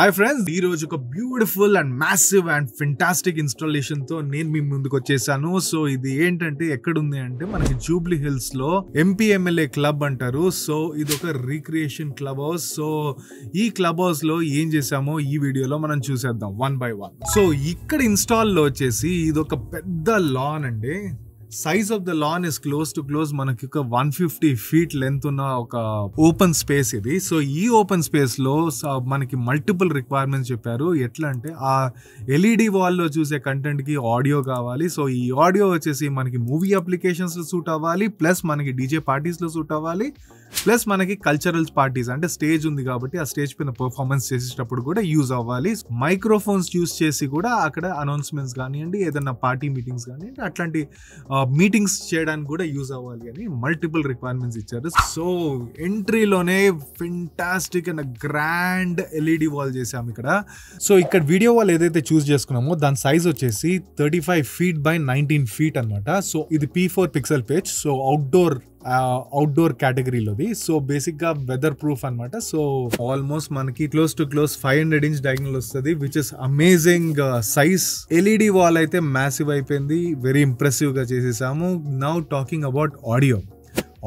Hi friends, ఈ రోజు ఒక beautiful and massive and fantastic installation తో నేను మీ ముందుకు వచ్చేసాను. సో ఇది ఏంటంటే ఎక్కడుంది అంటే మనకి జూబ్లీ హిల్స్ లో ఎంపీ ఎమ్మెల్యే క్లబ్ అంటారు. సో ఇది ఒక రీక్రియేషన్ క్లబ్ హౌస్. సో ఈ క్లబ్ హౌస్ లో ఏం చేసామో ఈ వీడియోలో మనం చూసేద్దాం వన్ బై వన్. సో ఇక్కడ ఇన్స్టాల్ లో వచ్చేసి ఇది ఒక పెద్ద లాన్ అండి. Size of the lawn is close to close మనకి ఒక 150 feet లెంత్ ఉన్న ఒక ఓపెన్ స్పేస్ ఇది. సో ఈ ఓపెన్ స్పేస్ లో మనకి మల్టిపుల్ రిక్వైర్మెంట్స్ చెప్పారు. ఎట్లా అంటే ఆ ఎల్ఈడి వాల్ లో చూసే కంటెంట్ కి ఆడియో కావాలి. సో ఈ ఆడియో వచ్చేసి మనకి మూవీ అప్లికేషన్స్ లో సూట్ అవ్వాలి, ప్లస్ మనకి డీజే పార్టీస్ లో సూట్ అవ్వాలి, ప్లస్ మనకి కల్చరల్ పార్టీస్ అంటే స్టేజ్ ఉంది కాబట్టి ఆ స్టేజ్ పైన పర్ఫార్మెన్స్ చేసేటప్పుడు కూడా యూజ్ అవ్వాలి. మైక్రోఫోన్స్ యూజ్ చేసి కూడా అక్కడ అనౌన్స్మెంట్స్ కానివ్వండి, ఏదైనా పార్టీ మీటింగ్స్ కానివ్వండి, అట్లాంటి మీటింగ్స్ చేయడానికి కూడా యూజ్ అవ్వాలి అని మల్టిపుల్ రిక్వైర్మెంట్స్ ఇచ్చారు. సో ఎంట్రీలోనే fantastic and grand LED wall చేసాము ఇక్కడ. సో ఇక్కడ వీడియో వాల్ ఏదైతే చూస్ చేసుకున్నామో దాని సైజ్ వచ్చేసి 35 feet by 19 feet అనమాట. సో ఇది P4 pixel page. So outdoor కేటగిరీలోది. సో బేసిక్ గా వెదర్ ప్రూఫ్ అనమాట. సో ఆల్మోస్ట్ మనకి close to close 500 inch diagonal వస్తుంది, which is amazing size. LED wall అయితే మ్యాసివ్ అయిపోయింది, వెరీ ఇంప్రెసివ్ గా చేసేసాము. నౌ టాకింగ్ అబౌట్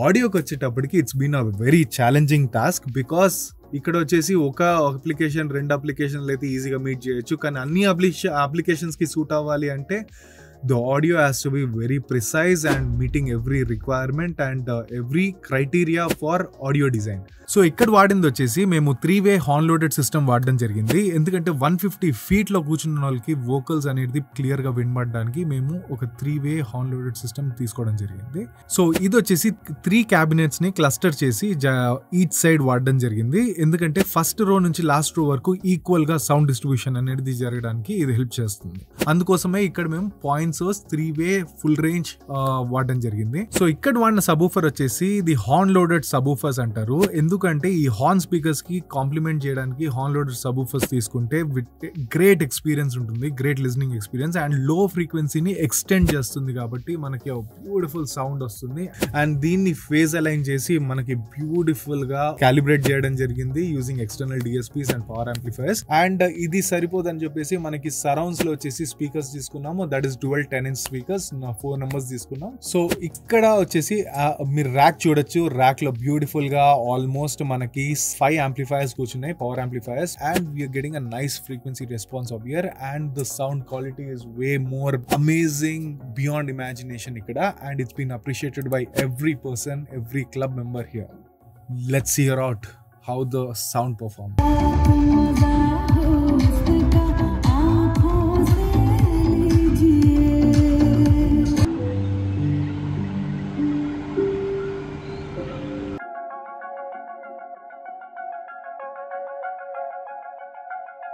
ఆడియోకి వచ్చేటప్పటికి it's been a very challenging task. Because ఇక్కడ వచ్చేసి ఒక అప్లికేషన్ 2 అప్లికేషన్లు అయితే ఈజీగా మీట్ చేయొచ్చు, కానీ అన్ని అప్లికేషన్స్ కి సూట్ అవ్వాలి అంటే the audio has to be very precise and meeting every requirement and every criteria for audio design. So ఇక్కడ వాడింది వచ్చేసి మేము 3-way హార్న్ లోడెడ్ సిస్టమ్ వాడడం జరిగింది. ఎందుకంటే 150 feet లో కూర్చున్న వాళ్ళకి వోకల్స్ అనేది క్లియర్ గా వినబడడానికి మేము ఒక 3-way హార్న్ లోడెడ్ సిస్టమ్ తీసుకోవడం జరిగింది. సో ఇది వచ్చేసి 3 cabinets ని క్లస్టర్ చేసి ఈచ్ సైడ్ వాడడం జరిగింది. ఎందుకంటే ఫస్ట్ రో నుంచి లాస్ట్ రో వరకు ఈక్వల్ గా సౌండ్ డిస్ట్రిబ్యూషన్ అనేది జరగడానికి ఇది హెల్ప్ చేస్తుంది. అందుకోసమే ఇక్కడ మేము point source 3-way full range వాడడం జరిగింది. సో ఇక్కడ వాడిన సబూఫర్ వచ్చేసి ది హార్న్ లోడెడ్ సబూఫర్స్ అంటారు. ఎందుకంటే ఈ హార్న్ స్పీకర్స్ కి కాంప్లిమెంట్ చేయడానికి హార్న్ లోడెడ్ సబూఫర్స్ తీసుకుంటే గ్రేట్ ఎక్స్పీరియన్స్ ఉంటుంది, గ్రేట్ లిజనింగ్ ఎక్స్పీరియన్స్, అండ్ లో ఫ్రీక్వెన్సీని ఎక్స్టెండ్ చేస్తుంది కాబట్టి మనకి బ్యూటిఫుల్ సౌండ్ వస్తుంది. అండ్ దీన్ని ఫేజ్ అలైన్ చేసి మనకి బ్యూటిఫుల్ గా క్యాలిబ్రేట్ చేయడం జరిగింది using external DSPs and power amplifiers. And ఇది సరిపోదని చెప్పేసి మనకి సరౌండ్స్ లో వచ్చేసి స్పీకర్స్ తీసుకున్నాము. That is dual 10-inch speakers, 4 numbers తీసుకున్నాం. సో ఇక్కడ వచ్చేసి మీరు ర్యాక్ చూడొచ్చు. ర్యాక్ లో బ్యూటిఫుల్ గా ఆల్మోస్ట్ మనకి 5 amplifiers కూర్చున్నాయి, power amplifiers, and we are getting a nice frequency response over here, and the sound quality is way more amazing beyond imagination ikkada, and it's been appreciated by every person, every club member here. Let's hear out how the sound performs.